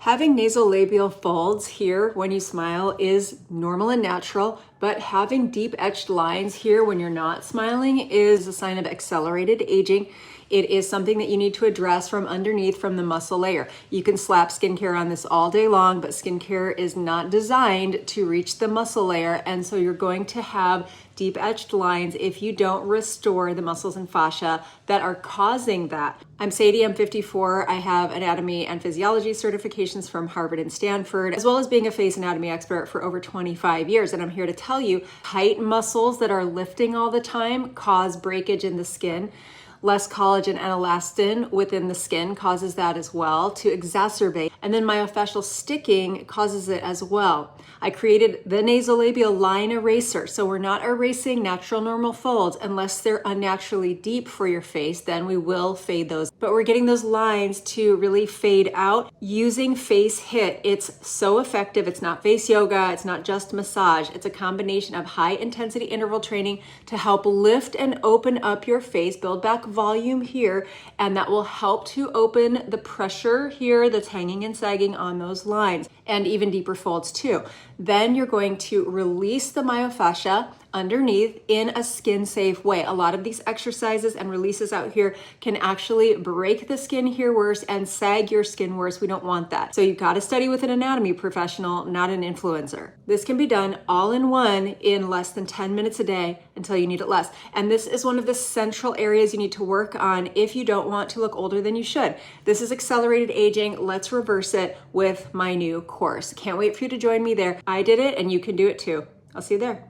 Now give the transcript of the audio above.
Having nasolabial folds here when you smile is normal and natural, but having deep etched lines here when you're not smiling is a sign of accelerated aging. It is something that you need to address from underneath from the muscle layer. You can slap skincare on this all day long, but skincare is not designed to reach the muscle layer, and so you're going to have deep etched lines if you don't restore the muscles and fascia that are causing that. I'm Sadie, I'm 54. I have anatomy and physiology certifications from Harvard and Stanford, as well as being a face anatomy expert for over 25 years. And I'm here to tell you, tight muscles that are lifting all the time cause breakage in the skin. Less collagen and elastin within the skin causes that as well to exacerbate. And then myofascial sticking causes it as well. I created the Nasolabial Line Eraser. So we're not erasing natural normal folds unless they're unnaturally deep for your face, then we will fade those. But we're getting those lines to really fade out using face HIIT. It's so effective. It's not face yoga. It's not just massage. It's a combination of high intensity interval training to help lift and open up your face, build back volume here, and that will help to open the pressure here that's hanging and sagging on those lines, and even deeper folds too. Then you're going to release the myofascia underneath in a skin safe way. A lot of these exercises and releases out here can actually break the skin here worse and sag your skin worse. We don't want that. So you've got to study with an anatomy professional, not an influencer. This can be done all in one in less than 10 minutes a day until you need it less. And this is one of the central areas you need to work on if you don't want to look older than you should. This is accelerated aging. Let's reverse it with my new course. Can't wait for you to join me there. I did it and you can do it too. I'll see you there.